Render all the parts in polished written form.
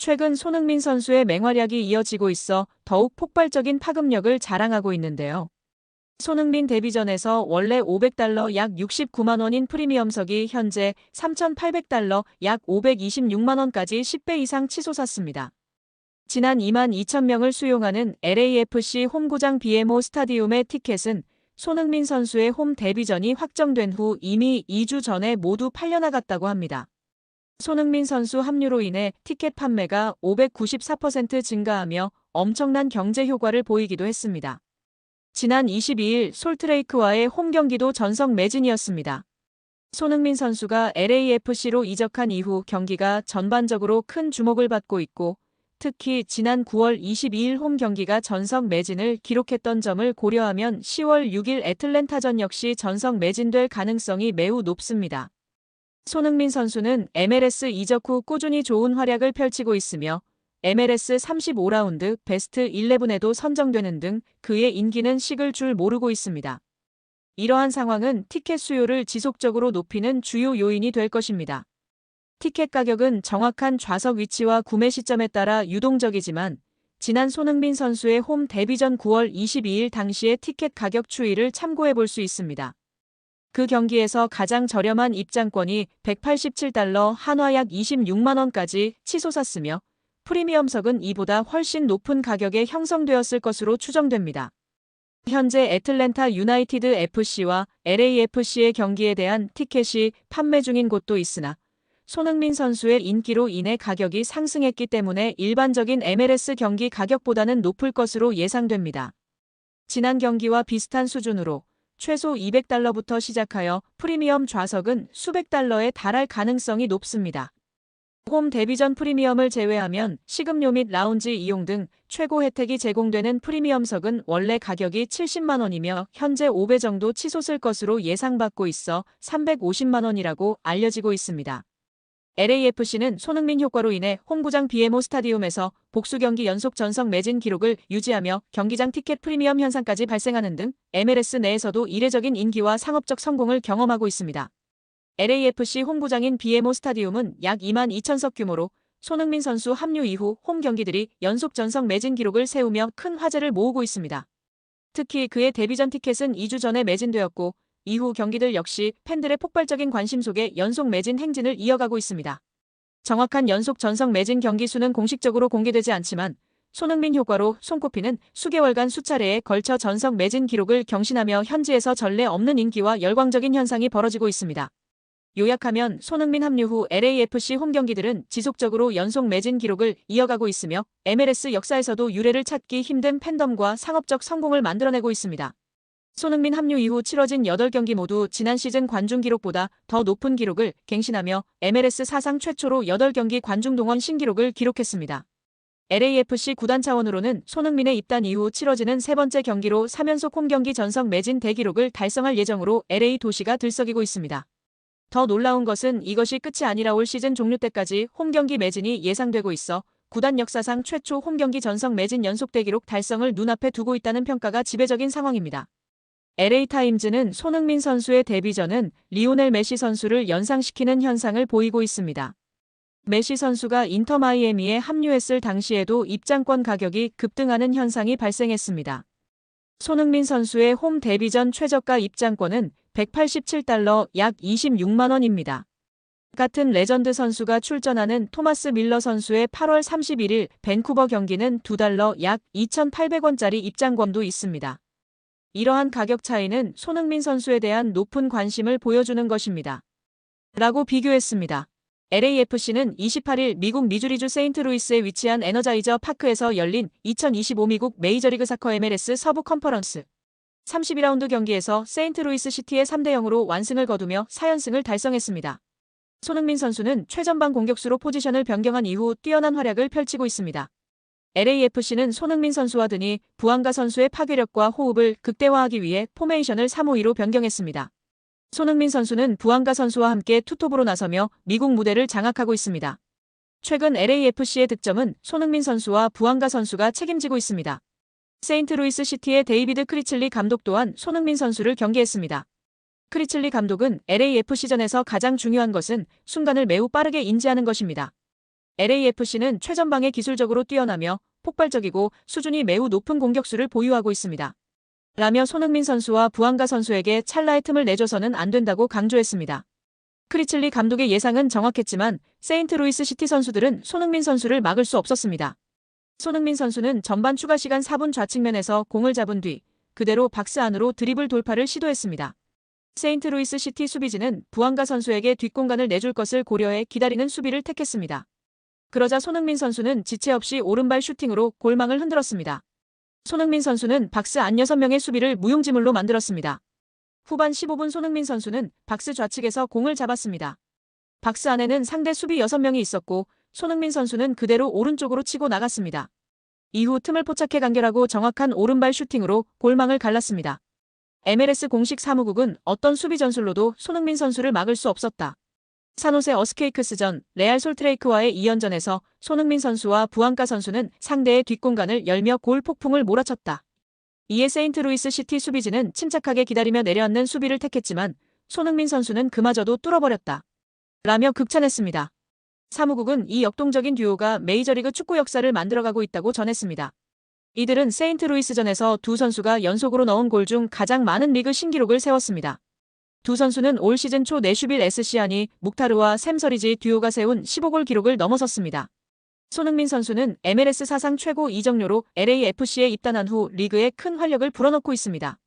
최근 손흥민 선수의 맹활약이 이어지고 있어 더욱 폭발적인 파급력을 자랑하고 있는데요. 손흥민 데뷔전에서 원래 $500 약 69만 원인 프리미엄석이 현재 $3,800 약 526만 원까지 10배 이상 치솟았습니다. 지난 2만 2천 명을 수용하는 LAFC 홈구장 BMO 스타디움의 티켓은 손흥민 선수의 홈 데뷔전이 확정된 후 이미 2주 전에 모두 팔려나갔다고 합니다. 손흥민 선수 합류로 인해 티켓 판매가 594% 증가하며 엄청난 경제 효과를 보이기도 했습니다. 지난 22일 솔트레이크와의 홈 경기도 전석 매진이었습니다. 손흥민 선수가 LAFC로 이적한 이후 경기가 전반적으로 큰 주목을 받고 있고 특히 지난 9월 22일 홈 경기가 전석 매진을 기록했던 점을 고려하면 10월 6일 애틀랜타전 역시 전석 매진될 가능성이 매우 높습니다. 손흥민 선수는 MLS 이적 후 꾸준히 좋은 활약을 펼치고 있으며 MLS 35라운드 베스트 11에도 선정되는 등 그의 인기는 식을 줄 모르고 있습니다. 이러한 상황은 티켓 수요를 지속적으로 높이는 주요 요인이 될 것입니다. 티켓 가격은 정확한 좌석 위치와 구매 시점에 따라 유동적이지만 지난 손흥민 선수의 홈 데뷔전 9월 22일 당시의 티켓 가격 추이를 참고해 볼 수 있습니다. 그 경기에서 가장 저렴한 입장권이 $187 한화 약 26만 원까지 치솟았으며 프리미엄석은 이보다 훨씬 높은 가격에 형성되었을 것으로 추정됩니다. 현재 애틀랜타 유나이티드 FC와 LAFC의 경기에 대한 티켓이 판매 중인 곳도 있으나 손흥민 선수의 인기로 인해 가격이 상승했기 때문에 일반적인 MLS 경기 가격보다는 높을 것으로 예상됩니다. 지난 경기와 비슷한 수준으로 최소 $200부터 시작하여 프리미엄 좌석은 수백 달러에 달할 가능성이 높습니다. 홈 데뷔전 프리미엄을 제외하면 식음료 및 라운지 이용 등 최고 혜택이 제공되는 프리미엄석은 원래 가격이 70만 원이며 현재 5배 정도 치솟을 것으로 예상받고 있어 350만 원이라고 알려지고 있습니다. LAFC는 손흥민 효과로 인해 홈구장 BMO 스타디움에서 복수 경기 연속 전석 매진 기록을 유지하며 경기장 티켓 프리미엄 현상까지 발생하는 등 MLS 내에서도 이례적인 인기와 상업적 성공을 경험하고 있습니다. LAFC 홈구장인 BMO 스타디움은 약 2만 2천석 규모로 손흥민 선수 합류 이후 홈 경기들이 연속 전석 매진 기록을 세우며 큰 화제를 모으고 있습니다. 특히 그의 데뷔전 티켓은 2주 전에 매진되었고 이후 경기들 역시 팬들의 폭발적인 관심 속에 연속 매진 행진을 이어가고 있습니다. 정확한 연속 전석 매진 경기 수는 공식적으로 공개되지 않지만 손흥민 효과로 손꼽히는 수개월간 수차례에 걸쳐 전석 매진 기록을 경신하며 현지에서 전례 없는 인기와 열광적인 현상이 벌어지고 있습니다. 요약하면 손흥민 합류 후 LAFC 홈 경기들은 지속적으로 연속 매진 기록을 이어가고 있으며 MLS 역사에서도 유례를 찾기 힘든 팬덤과 상업적 성공을 만들어내고 있습니다. 손흥민 합류 이후 치러진 8경기 모두 지난 시즌 관중 기록보다 더 높은 기록을 갱신하며 MLS 사상 최초로 8경기 관중 동원 신기록을 기록했습니다. LAFC 구단 차원으로는 손흥민의 입단 이후 치러지는 세 번째 경기로 3연속 홈경기 전석 매진 대기록을 달성할 예정으로 LA 도시가 들썩이고 있습니다. 더 놀라운 것은 이것이 끝이 아니라 올 시즌 종료 때까지 홈경기 매진이 예상되고 있어 구단 역사상 최초 홈경기 전석 매진 연속 대기록 달성을 눈앞에 두고 있다는 평가가 지배적인 상황입니다. LA타임즈는 손흥민 선수의 데뷔전은 리오넬 메시 선수를 연상시키는 현상을 보이고 있습니다. 메시 선수가 인터 마이애미에 합류했을 당시에도 입장권 가격이 급등하는 현상이 발생했습니다. 손흥민 선수의 홈 데뷔전 최저가 입장권은 $187 약 26만 원입니다. 같은 레전드 선수가 출전하는 토마스 밀러 선수의 8월 31일 밴쿠버 경기는 $2 약 2,800원짜리 입장권도 있습니다. 이러한 가격 차이는 손흥민 선수에 대한 높은 관심을 보여주는 것입니다. 라고 비교했습니다. LAFC는 28일 미국 미주리주 세인트루이스에 위치한 에너자이저 파크에서 열린 2025 미국 메이저리그 사커 MLS 서부 컨퍼런스 32라운드 경기에서 세인트루이스 시티의 3대0으로 완승을 거두며 4연승을 달성했습니다. 손흥민 선수는 최전방 공격수로 포지션을 변경한 이후 뛰어난 활약을 펼치고 있습니다. LAFC는 손흥민 선수와 드니 부앙가 선수의 파괴력과 호흡을 극대화하기 위해 포메이션을 3-5-2로 변경했습니다. 손흥민 선수는 부앙가 선수와 함께 투톱으로 나서며 미국 무대를 장악하고 있습니다. 최근 LAFC의 득점은 손흥민 선수와 부앙가 선수가 책임지고 있습니다. 세인트루이스 시티의 데이비드 크리즐리 감독 또한 손흥민 선수를 경계했습니다. 크리즐리 감독은 LAFC전에서 가장 중요한 것은 순간을 매우 빠르게 인지하는 것입니다. LAFC는 최전방에 기술적으로 뛰어나며 폭발적이고 수준이 매우 높은 공격수를 보유하고 있습니다. 라며 손흥민 선수와 부안가 선수에게 찰나의 틈을 내줘서는 안 된다고 강조했습니다. 크리즐리 감독의 예상은 정확했지만 세인트루이스 시티 선수들은 손흥민 선수를 막을 수 없었습니다. 손흥민 선수는 전반 추가 시간 4분 좌측면에서 공을 잡은 뒤 그대로 박스 안으로 드리블 돌파를 시도했습니다. 세인트루이스 시티 수비진은 부안가 선수에게 뒷공간을 내줄 것을 고려해 기다리는 수비를 택했습니다. 그러자 손흥민 선수는 지체 없이 오른발 슈팅으로 골망을 흔들었습니다. 손흥민 선수는 박스 안 6명의 수비를 무용지물로 만들었습니다. 후반 15분 손흥민 선수는 박스 좌측에서 공을 잡았습니다. 박스 안에는 상대 수비 6명이 있었고 손흥민 선수는 그대로 오른쪽으로 치고 나갔습니다. 이후 틈을 포착해 간결하고 정확한 오른발 슈팅으로 골망을 갈랐습니다. MLS 공식 사무국은 어떤 수비 전술로도 손흥민 선수를 막을 수 없었다. 산호세 어스케이크스전 레알 솔트레이크와의 2연전에서 손흥민 선수와 부안가 선수는 상대의 뒷공간을 열며 골 폭풍을 몰아쳤다. 이에 세인트루이스 시티 수비진은 침착하게 기다리며 내려앉는 수비를 택했지만 손흥민 선수는 그마저도 뚫어버렸다. 라며 극찬했습니다. 사무국은 이 역동적인 듀오가 메이저리그 축구 역사를 만들어가고 있다고 전했습니다. 이들은 세인트루이스전에서 두 선수가 연속으로 넣은 골 중 가장 많은 리그 신기록을 세웠습니다. 두 선수는 올 시즌 초 내슈빌 SC안이 묵타르와 샘 서리지 듀오가 세운 15골 기록을 넘어섰습니다. 손흥민 선수는 MLS 사상 최고 이적료로 LAFC에 입단한 후 리그에 큰 활력을 불어넣고 있습니다.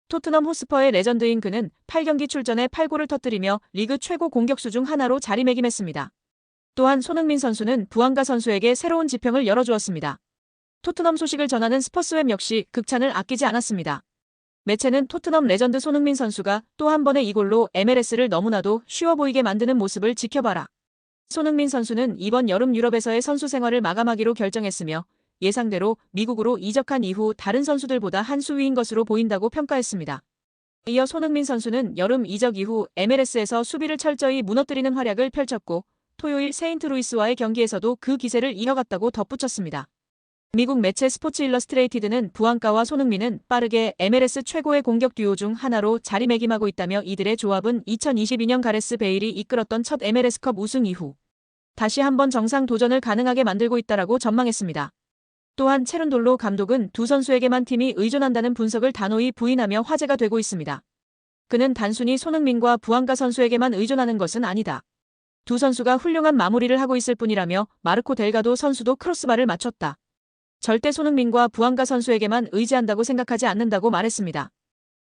토트넘 호스퍼의 레전드인 그는 8경기 출전에 8골을 터뜨리며 리그 최고 공격수 중 하나로 자리매김했습니다. 또한 손흥민 선수는 부안가 선수에게 새로운 지평을 열어주었습니다. 토트넘 소식을 전하는 스퍼스웹 역시 극찬을 아끼지 않았습니다. 매체는 토트넘 레전드 손흥민 선수가 또 한 번의 이 골로 MLS를 너무나도 쉬워 보이게 만드는 모습을 지켜봐라. 손흥민 선수는 이번 여름 유럽에서의 선수 생활을 마감하기로 결정했으며 예상대로 미국으로 이적한 이후 다른 선수들보다 한 수 위인 것으로 보인다고 평가했습니다. 이어 손흥민 선수는 여름 이적 이후 MLS에서 수비를 철저히 무너뜨리는 활약을 펼쳤고 토요일 세인트루이스와의 경기에서도 그 기세를 이어갔다고 덧붙였습니다. 미국 매체 스포츠 일러스트레이티드는 부안가와 손흥민은 빠르게 MLS 최고의 공격 듀오 중 하나로 자리매김하고 있다며 이들의 조합은 2022년 가레스 베일이 이끌었던 첫 MLS컵 우승 이후 다시 한번 정상 도전을 가능하게 만들고 있다라고 전망했습니다. 또한 체룬돌로 감독은 두 선수에게만 팀이 의존한다는 분석을 단호히 부인하며 화제가 되고 있습니다. 그는 단순히 손흥민과 부안가 선수에게만 의존하는 것은 아니다. 두 선수가 훌륭한 마무리를 하고 있을 뿐이라며 마르코 델가도 선수도 크로스바를 맞췄다. 절대 손흥민과 부안가 선수에게만 의지한다고 생각하지 않는다고 말했습니다.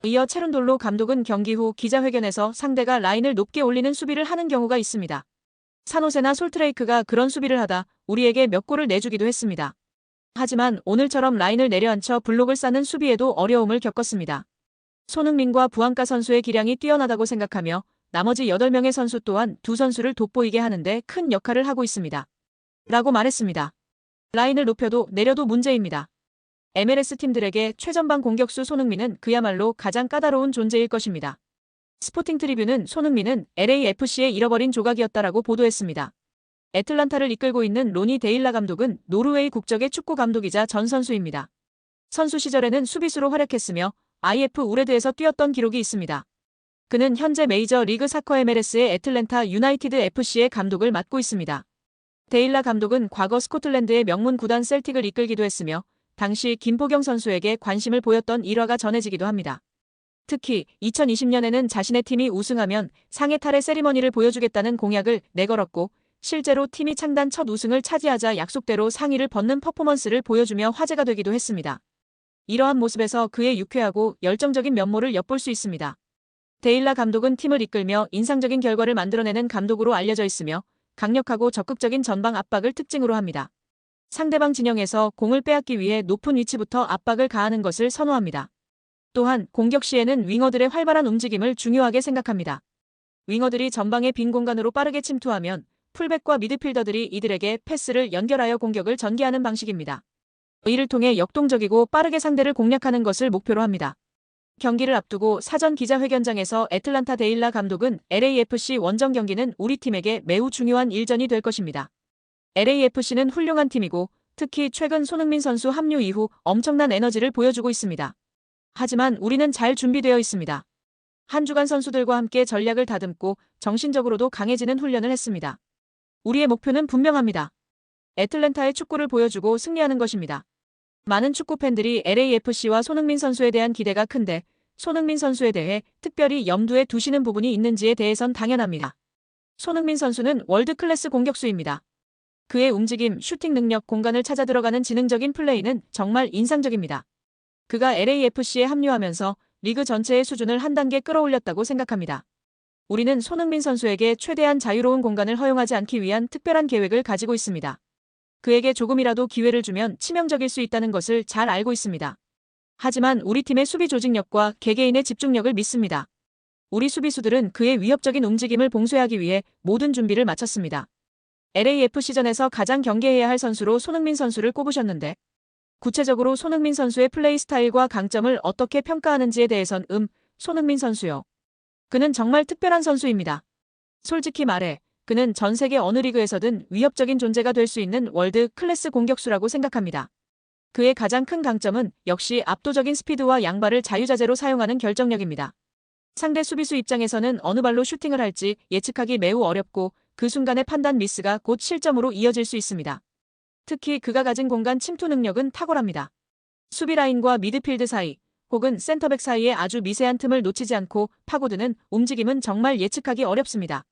이어 체룬돌로 감독은 경기 후 기자회견에서 상대가 라인을 높게 올리는 수비를 하는 경우가 있습니다. 산호세나 솔트레이크가 그런 수비를 하다 우리에게 몇 골을 내주기도 했습니다. 하지만 오늘처럼 라인을 내려앉혀 블록을 쌓는 수비에도 어려움을 겪었습니다. 손흥민과 부안가 선수의 기량이 뛰어나다고 생각하며 나머지 8명의 선수 또한 두 선수를 돋보이게 하는데 큰 역할을 하고 있습니다. 라고 말했습니다. 라인을 높여도 내려도 문제입니다. MLS 팀들에게 최전방 공격수 손흥민은 그야말로 가장 까다로운 존재일 것입니다. 스포팅 트리뷴은 손흥민은 LAFC의 잃어버린 조각이었다라고 보도했습니다. 애틀란타를 이끌고 있는 로니 데일라 감독은 노르웨이 국적의 축구 감독이자 전 선수입니다. 선수 시절에는 수비수로 활약했으며 IF 우레드에서 뛰었던 기록이 있습니다. 그는 현재 메이저 리그 사커 MLS의 애틀랜타 유나이티드 FC의 감독을 맡고 있습니다. 데일라 감독은 과거 스코틀랜드의 명문 구단 셀틱을 이끌기도 했으며 당시 김포경 선수에게 관심을 보였던 일화가 전해지기도 합니다. 특히 2020년에는 자신의 팀이 우승하면 상해 탈의 세리머니를 보여주겠다는 공약을 내걸었고 실제로 팀이 창단 첫 우승을 차지하자 약속대로 상의를 벗는 퍼포먼스를 보여주며 화제가 되기도 했습니다. 이러한 모습에서 그의 유쾌하고 열정적인 면모를 엿볼 수 있습니다. 데일라 감독은 팀을 이끌며 인상적인 결과를 만들어내는 감독으로 알려져 있으며 강력하고 적극적인 전방 압박을 특징으로 합니다. 상대방 진영에서 공을 빼앗기 위해 높은 위치부터 압박을 가하는 것을 선호합니다. 또한 공격 시에는 윙어들의 활발한 움직임을 중요하게 생각합니다. 윙어들이 전방의 빈 공간으로 빠르게 침투하면 풀백과 미드필더들이 이들에게 패스를 연결하여 공격을 전개하는 방식입니다. 이를 통해 역동적이고 빠르게 상대를 공략하는 것을 목표로 합니다. 경기를 앞두고 사전 기자회견장에서 애틀란타 데일라 감독은 LAFC 원정 경기는 우리 팀에게 매우 중요한 일전이 될 것입니다. LAFC는 훌륭한 팀이고 특히 최근 손흥민 선수 합류 이후 엄청난 에너지를 보여주고 있습니다. 하지만 우리는 잘 준비되어 있습니다. 한 주간 선수들과 함께 전략을 다듬고 정신적으로도 강해지는 훈련을 했습니다. 우리의 목표는 분명합니다. 애틀랜타의 축구를 보여주고 승리하는 것입니다. 많은 축구 팬들이 LAFC와 손흥민 선수에 대한 기대가 큰데 손흥민 선수에 대해 특별히 염두에 두시는 부분이 있는지에 대해선 당연합니다. 손흥민 선수는 월드 클래스 공격수입니다. 그의 움직임, 슈팅 능력, 공간을 찾아 들어가는 지능적인 플레이는 정말 인상적입니다. 그가 LAFC에 합류하면서 리그 전체의 수준을 한 단계 끌어올렸다고 생각합니다. 우리는 손흥민 선수에게 최대한 자유로운 공간을 허용하지 않기 위한 특별한 계획을 가지고 있습니다. 그에게 조금이라도 기회를 주면 치명적일 수 있다는 것을 잘 알고 있습니다. 하지만 우리 팀의 수비 조직력과 개개인의 집중력을 믿습니다. 우리 수비수들은 그의 위협적인 움직임을 봉쇄하기 위해 모든 준비를 마쳤습니다. LAFC전에서 가장 경계해야 할 선수로 손흥민 선수를 꼽으셨는데 구체적으로 손흥민 선수의 플레이 스타일과 강점을 어떻게 평가하는지에 대해선 손흥민 선수요. 그는 정말 특별한 선수입니다. 솔직히 말해 그는 전 세계 어느 리그에서든 위협적인 존재가 될 수 있는 월드 클래스 공격수라고 생각합니다. 그의 가장 큰 강점은 역시 압도적인 스피드와 양발을 자유자재로 사용하는 결정력입니다. 상대 수비수 입장에서는 어느 발로 슈팅을 할지 예측하기 매우 어렵고 그 순간의 판단 미스가 곧 실점으로 이어질 수 있습니다. 특히 그가 가진 공간 침투 능력은 탁월합니다. 수비 라인과 미드필드 사이 혹은 센터백 사이의 아주 미세한 틈을 놓치지 않고 파고드는 움직임은 정말 예측하기 어렵습니다.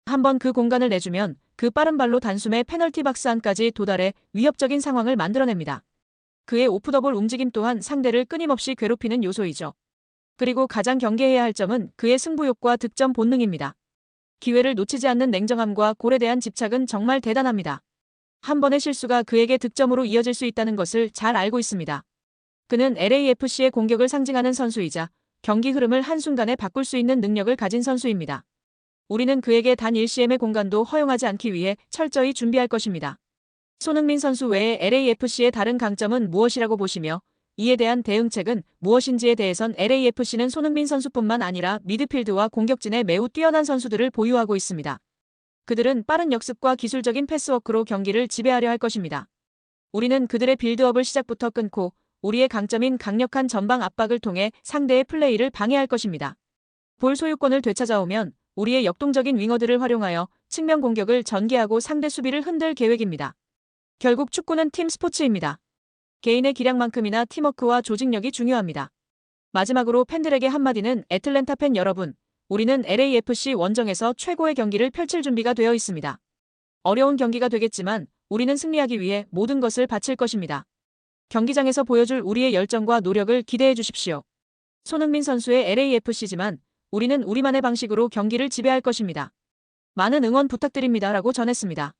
한번 그 공간을 내주면 그 빠른 발로 단숨에 페널티 박스 안까지 도달해 위협적인 상황을 만들어냅니다. 그의 오프더볼 움직임 또한 상대를 끊임없이 괴롭히는 요소이죠. 그리고 가장 경계해야 할 점은 그의 승부욕과 득점 본능입니다. 기회를 놓치지 않는 냉정함과 골에 대한 집착은 정말 대단합니다. 한 번의 실수가 그에게 득점으로 이어질 수 있다는 것을 잘 알고 있습니다. 그는 LAFC의 공격을 상징하는 선수이자 경기 흐름을 한순간에 바꿀 수 있는 능력을 가진 선수입니다. 우리는 그에게 단 1cm의 공간도 허용하지 않기 위해 철저히 준비할 것입니다. 손흥민 선수 외에 LAFC의 다른 강점은 무엇이라고 보시며 이에 대한 대응책은 무엇인지에 대해선 LAFC는 손흥민 선수뿐만 아니라 미드필드와 공격진에 매우 뛰어난 선수들을 보유하고 있습니다. 그들은 빠른 역습과 기술적인 패스워크로 경기를 지배하려 할 것입니다. 우리는 그들의 빌드업을 시작부터 끊고 우리의 강점인 강력한 전방 압박을 통해 상대의 플레이를 방해할 것입니다. 볼 소유권을 되찾아오면 우리의 역동적인 윙어들을 활용하여 측면 공격을 전개하고 상대 수비를 흔들 계획입니다. 결국 축구는 팀 스포츠입니다. 개인의 기량만큼이나 팀워크와 조직력이 중요합니다. 마지막으로 팬들에게 한마디는 애틀랜타 팬 여러분, 우리는 LAFC 원정에서 최고의 경기를 펼칠 준비가 되어 있습니다. 어려운 경기가 되겠지만 우리는 승리하기 위해 모든 것을 바칠 것입니다. 경기장에서 보여줄 우리의 열정과 노력을 기대해 주십시오. 손흥민 선수의 LAFC지만 우리는 우리만의 방식으로 경기를 지배할 것입니다. 많은 응원 부탁드립니다. 라고 전했습니다.